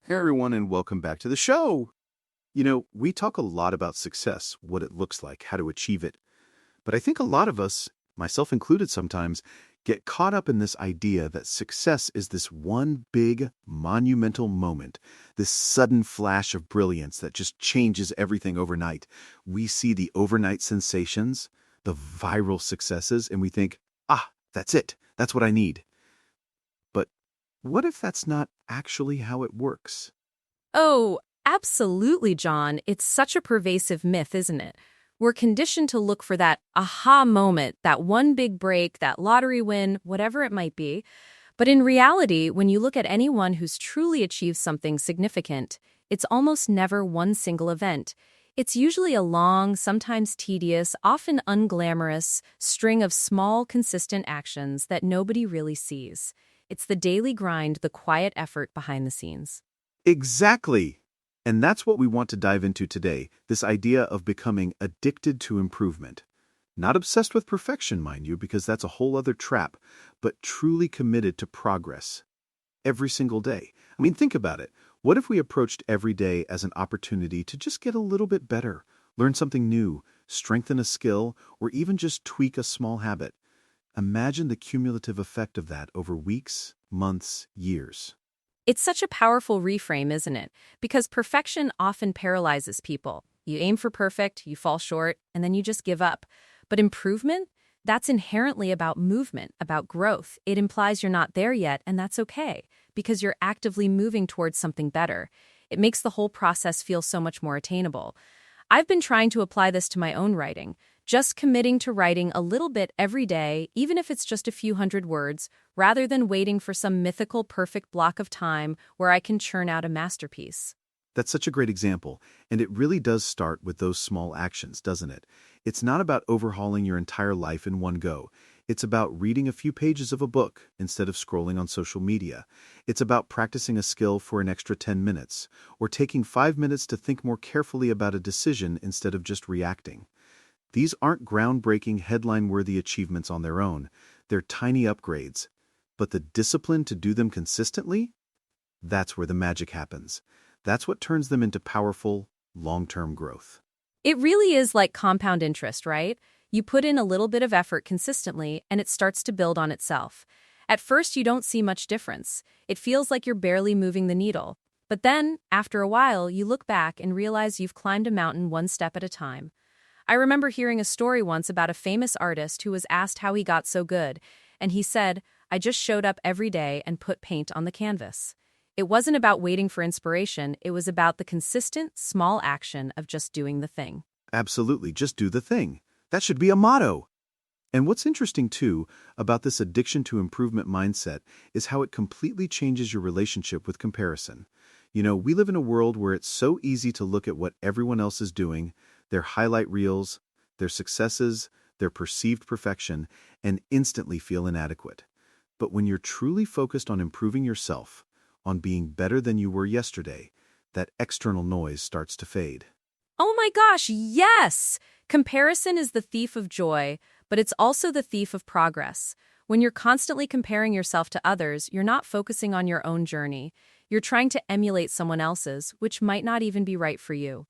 Hey everyone, and welcome back to the show. We talk a lot about success, what it looks like, how to achieve it. But I think a lot of us, myself included sometimes, get caught up in this idea that success is this one big, monumental moment, this sudden flash of brilliance that just changes everything overnight. We see the overnight sensations, the viral successes, and we think, that's it. That's what I need. But what if that's not actually how it works? Oh, absolutely, John. It's such a pervasive myth, isn't it? We're conditioned to look for that aha moment, that one big break, that lottery win, whatever it might be. But in reality, when you look at anyone who's truly achieved something significant, it's almost never one single event. It's usually a long, sometimes tedious, often unglamorous string of small, consistent actions that nobody really sees. It's the daily grind, the quiet effort behind the scenes. Exactly. And that's what we want to dive into today, this idea of becoming addicted to improvement. Not obsessed with perfection, mind you, because that's a whole other trap, but truly committed to progress. Every single day. I mean, think about it. What if we approached every day as an opportunity to just get a little bit better, learn something new, strengthen a skill, or even just tweak a small habit? Imagine the cumulative effect of that over weeks, months, years. It's such a powerful reframe, isn't it? Because perfection often paralyzes people. You aim for perfect, you fall short, and then you just give up. But improvement? That's inherently about movement, about growth. It implies you're not there yet, and that's okay, because you're actively moving towards something better. It makes the whole process feel so much more attainable. I've been trying to apply this to my own writing, just committing to writing a little bit every day, even if it's just a few hundred words, rather than waiting for some mythical perfect block of time where I can churn out a masterpiece. That's such a great example, and it really does start with those small actions, doesn't it? It's not about overhauling your entire life in one go. It's about reading a few pages of a book instead of scrolling on social media. It's about practicing a skill for an extra 10 minutes, or taking 5 minutes to think more carefully about a decision instead of just reacting. These aren't groundbreaking, headline-worthy achievements on their own. They're tiny upgrades. But the discipline to do them consistently? That's where the magic happens. That's what turns them into powerful, long-term growth. It really is like compound interest, right? You put in a little bit of effort consistently, and it starts to build on itself. At first, you don't see much difference. It feels like you're barely moving the needle. But then, after a while, you look back and realize you've climbed a mountain one step at a time. I remember hearing a story once about a famous artist who was asked how he got so good, and he said, "I just showed up every day and put paint on the canvas." It wasn't about waiting for inspiration, it was about the consistent, small action of just doing the thing. Absolutely, just do the thing. That should be a motto. And what's interesting, too, about this addiction to improvement mindset is how it completely changes your relationship with comparison. We live in a world where it's so easy to look at what everyone else is doing, their highlight reels, their successes, their perceived perfection, and instantly feel inadequate. But when you're truly focused on improving yourself, on being better than you were yesterday, that external noise starts to fade. Oh my gosh, yes! Comparison is the thief of joy, but it's also the thief of progress. When you're constantly comparing yourself to others, you're not focusing on your own journey. You're trying to emulate someone else's, which might not even be right for you.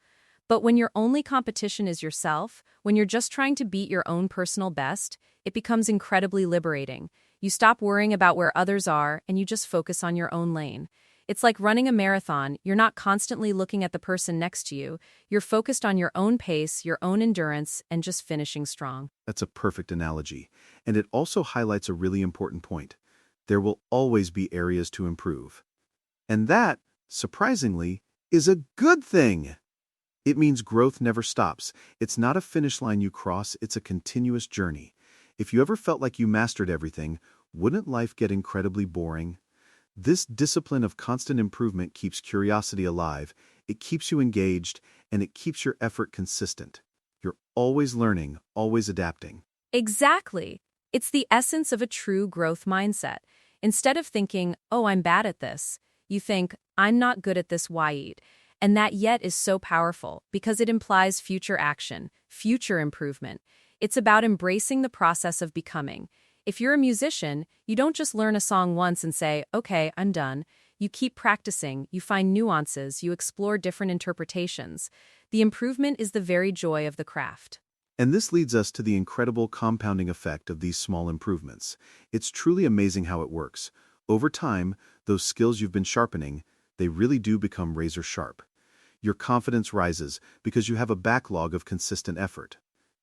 But when your only competition is yourself, when you're just trying to beat your own personal best, it becomes incredibly liberating. You stop worrying about where others are, and you just focus on your own lane. It's like running a marathon. You're not constantly looking at the person next to you. You're focused on your own pace, your own endurance, and just finishing strong. That's a perfect analogy. And it also highlights a really important point. There will always be areas to improve. And that, surprisingly, is a good thing. It means growth never stops. It's not a finish line you cross, it's a continuous journey. If you ever felt like you mastered everything, wouldn't life get incredibly boring? This discipline of constant improvement keeps curiosity alive, it keeps you engaged, and it keeps your effort consistent. You're always learning, always adapting. Exactly. It's the essence of a true growth mindset. Instead of thinking, "Oh, I'm bad at this," you think, "I'm not good at this, why?" And that yet is so powerful because it implies future action, future improvement. It's about embracing the process of becoming. If you're a musician, you don't just learn a song once and say, "Okay, I'm done." You keep practicing, you find nuances, you explore different interpretations. The improvement is the very joy of the craft. And this leads us to the incredible compounding effect of these small improvements. It's truly amazing how it works. Over time, those skills you've been sharpening, they really do become razor sharp. Your confidence rises because you have a backlog of consistent effort.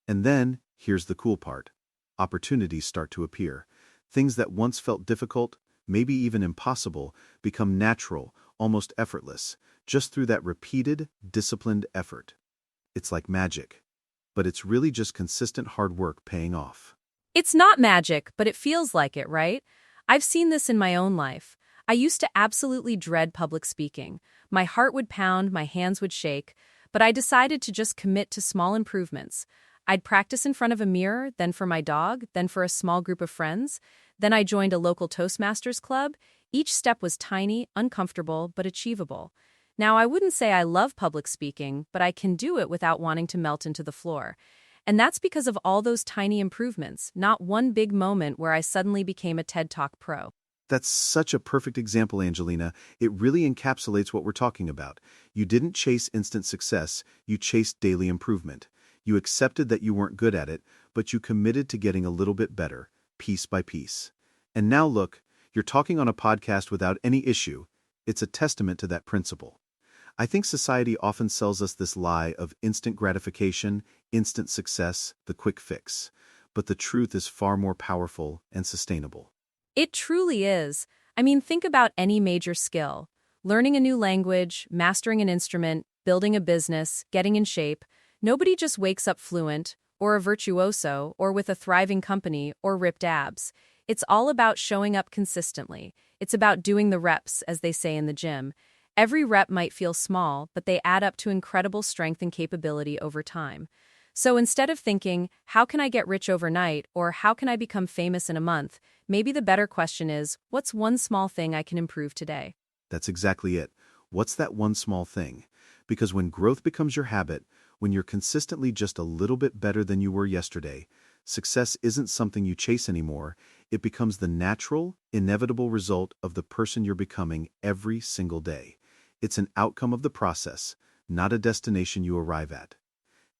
And then, here's the cool part. Opportunities start to appear. Things that once felt difficult, maybe even impossible, become natural, almost effortless, just through that repeated, disciplined effort. It's like magic. But it's really just consistent hard work paying off. It's not magic, but it feels like it, right? I've seen this in my own life. I used to absolutely dread public speaking. My heart would pound, my hands would shake, but I decided to just commit to small improvements. I'd practice in front of a mirror, then for my dog, then for a small group of friends. Then I joined a local Toastmasters club. Each step was tiny, uncomfortable, but achievable. Now, I wouldn't say I love public speaking, but I can do it without wanting to melt into the floor. And that's because of all those tiny improvements, not one big moment where I suddenly became a TED Talk pro. That's such a perfect example, Angelina. It really encapsulates what we're talking about. You didn't chase instant success, you chased daily improvement. You accepted that you weren't good at it, but you committed to getting a little bit better, piece by piece. And now look, you're talking on a podcast without any issue. It's a testament to that principle. I think society often sells us this lie of instant gratification, instant success, the quick fix. But the truth is far more powerful and sustainable. It truly is. I mean, think about any major skill. Learning a new language, mastering an instrument, building a business, getting in shape. Nobody just wakes up fluent, or a virtuoso, or with a thriving company, or ripped abs. It's all about showing up consistently. It's about doing the reps, as they say in the gym. Every rep might feel small, but they add up to incredible strength and capability over time. So instead of thinking, how can I get rich overnight, or how can I become famous in a month, maybe the better question is, what's one small thing I can improve today? That's exactly it. What's that one small thing? Because when growth becomes your habit, when you're consistently just a little bit better than you were yesterday, success isn't something you chase anymore. It becomes the natural, inevitable result of the person you're becoming every single day. It's an outcome of the process, not a destination you arrive at.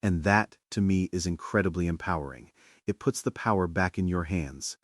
And that, to me, is incredibly empowering. It puts the power back in your hands,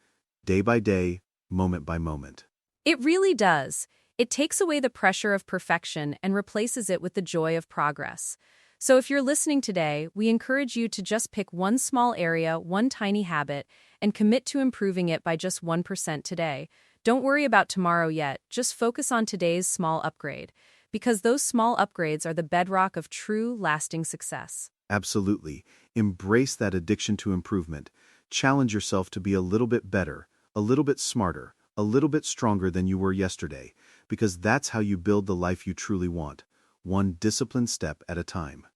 day by day, moment by moment. It really does. It takes away the pressure of perfection and replaces it with the joy of progress. So if you're listening today, we encourage you to just pick one small area, one tiny habit, and commit to improving it by just 1% today. Don't worry about tomorrow yet, just focus on today's small upgrade. Because those small upgrades are the bedrock of true, lasting success. Absolutely. Embrace that addiction to improvement. Challenge yourself to be a little bit better, a little bit smarter, a little bit stronger than you were yesterday, because that's how you build the life you truly want, one disciplined step at a time.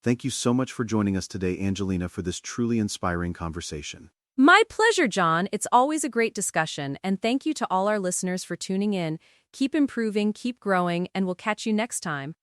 Thank you so much for joining us today, Angelina, for this truly inspiring conversation. My pleasure, John. It's always a great discussion, and thank you to all our listeners for tuning in. Keep improving, keep growing, and we'll catch you next time.